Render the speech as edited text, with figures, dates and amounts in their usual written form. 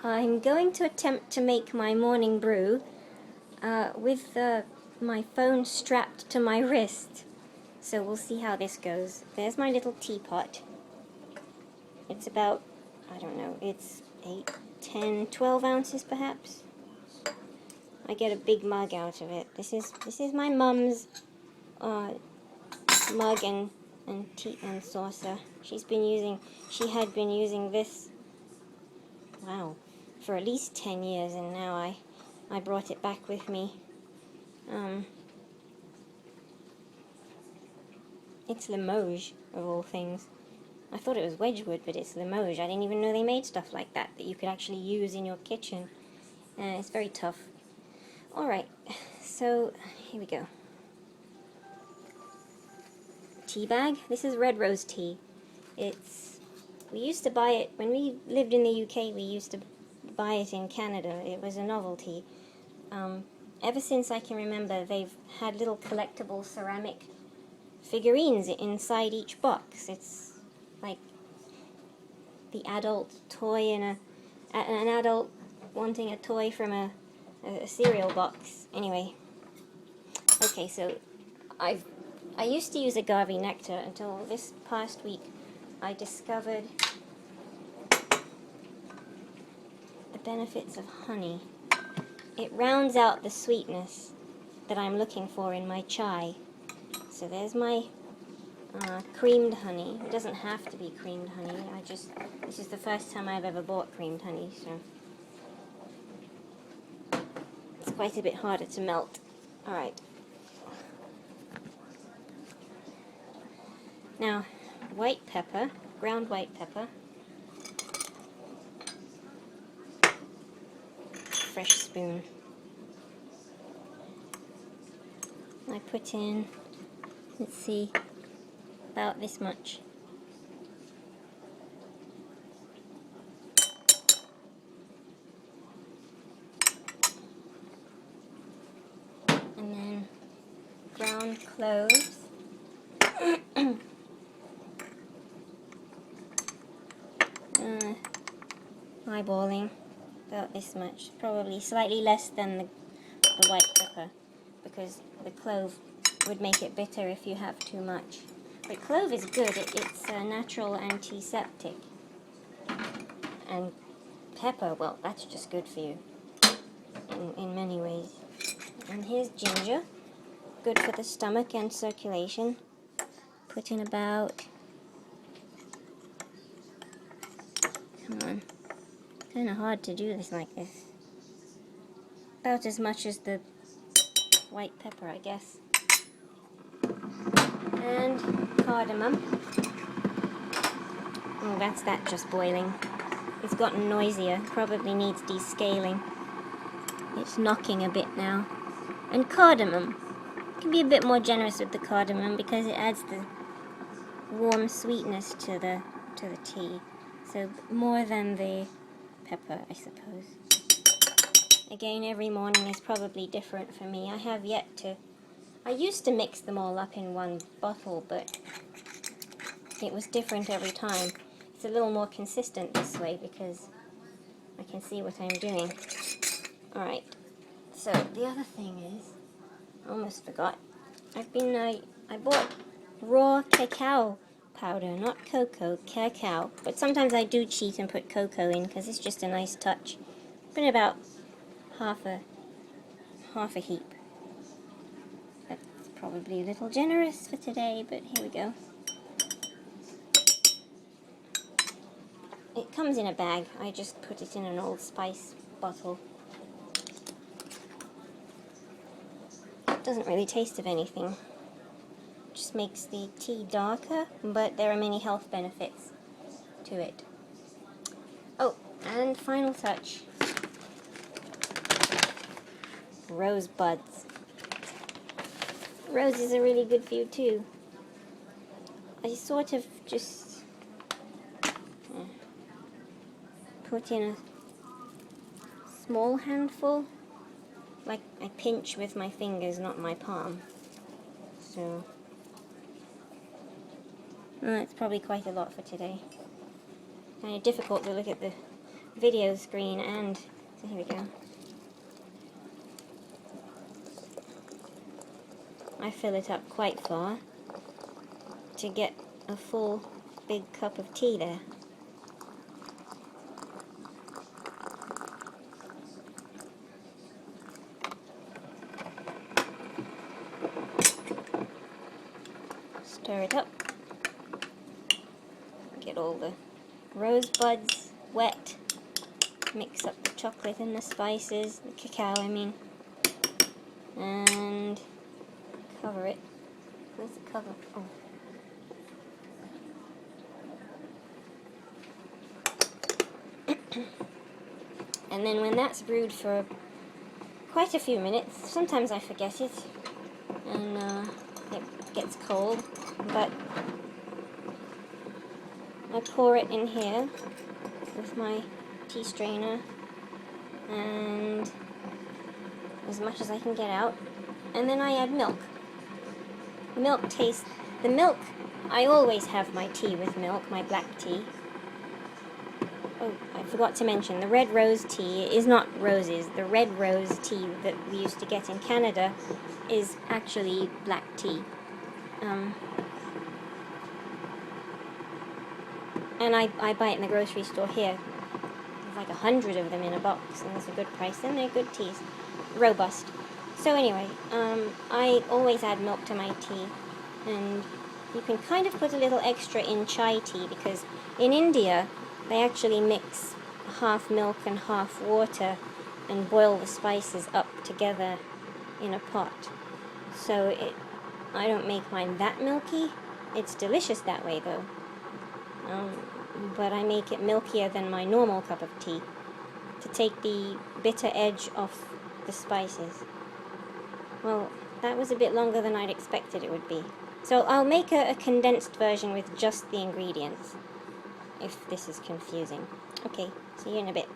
I'm going to attempt to make my morning brew with my phone strapped to my wrist. So we'll see how this goes. There's my little teapot. It's about, I don't know, it's 8, 10, 12 ounces perhaps. I get a big mug out of it. This is my mum's mug and tea and saucer. She had been using this, wow, for at least 10 years, and now I brought it back with me. It's Limoges, of all things. I thought it was Wedgwood, but it's Limoges. I didn't even know they made stuff like that you could actually use in your kitchen. It's very tough. Alright, so here we go. Tea bag. This is red rose tea. We used to buy it, when we lived in the UK, we used to buy it in Canada. It was a novelty. Ever since I can remember, they've had little collectible ceramic figurines inside each box. It's like the adult toy in an adult wanting a toy from a cereal box. Anyway, okay, so I used to use agave nectar until this past week I discovered the benefits of honey. It rounds out the sweetness that I'm looking for in my chai. So there's my creamed honey. It doesn't have to be creamed honey. This is the first time I've ever bought creamed honey, so it's quite a bit harder to melt. Alright. Now, white pepper, ground white pepper, fresh spoon. I put in, let's see, about this much. And then ground cloves. Eyeballing about this much, probably slightly less than the white pepper, because the clove would make it bitter if you have too much. But clove is good. It's a natural antiseptic. And pepper, well, that's just good for you in many ways. And here's ginger, good for the stomach and circulation. Put in about, come on, kind of hard to do this like this. About as much as the white pepper, I guess. And cardamom. Oh, that's that just boiling. It's gotten noisier, probably needs descaling. It's knocking a bit now. And cardamom. You can be a bit more generous with the cardamom because it adds the warm sweetness to the tea. So more than the pepper, I suppose. Again, every morning is probably different for me. I used to mix them all up in one bottle, but it was different every time. It's a little more consistent this way because I can see what I'm doing. Alright, so the other thing is, I almost forgot, I bought raw cacao powder, not cocoa, cacao. But sometimes I do cheat and put cocoa in because it's just a nice touch. Been about half a heap. That's probably a little generous for today, but here we go. It comes in a bag. I just put it in an Old Spice bottle. It doesn't really taste of anything. Just makes the tea darker, but there are many health benefits to it. Oh, and final touch. Rosebuds. Roses are really good for you too. I sort of just put in a small handful, like I pinch with my fingers, not my palm. So it's probably quite a lot for today. Kind of difficult to look at the video screen and, so here we go. I fill it up quite far to get a full big cup of tea there. Stir it up. Get all the rosebuds wet. Mix up the chocolate and the spices, the cacao I mean, and cover it. Where's the cover? Oh. And then when that's brewed for quite a few minutes, sometimes I forget it, and it gets cold, but I pour it in here with my tea strainer, and as much as I can get out, and then I add milk. The milk, I always have my tea with milk, my black tea. Oh, I forgot to mention, the red rose tea is not roses. The red rose tea that we used to get in Canada is actually black tea. And I buy it in the grocery store here. There's like 100 of them in a box, and it's a good price, and they're good teas. Robust. So anyway, I always add milk to my tea, and you can kind of put a little extra in chai tea, because in India they actually mix half milk and half water and boil the spices up together in a pot. So I don't make mine that milky. It's delicious that way though. But I make it milkier than my normal cup of tea to take the bitter edge off the spices. Well, that was a bit longer than I'd expected it would be. So I'll make a condensed version with just the ingredients, if this is confusing. Okay, see you in a bit.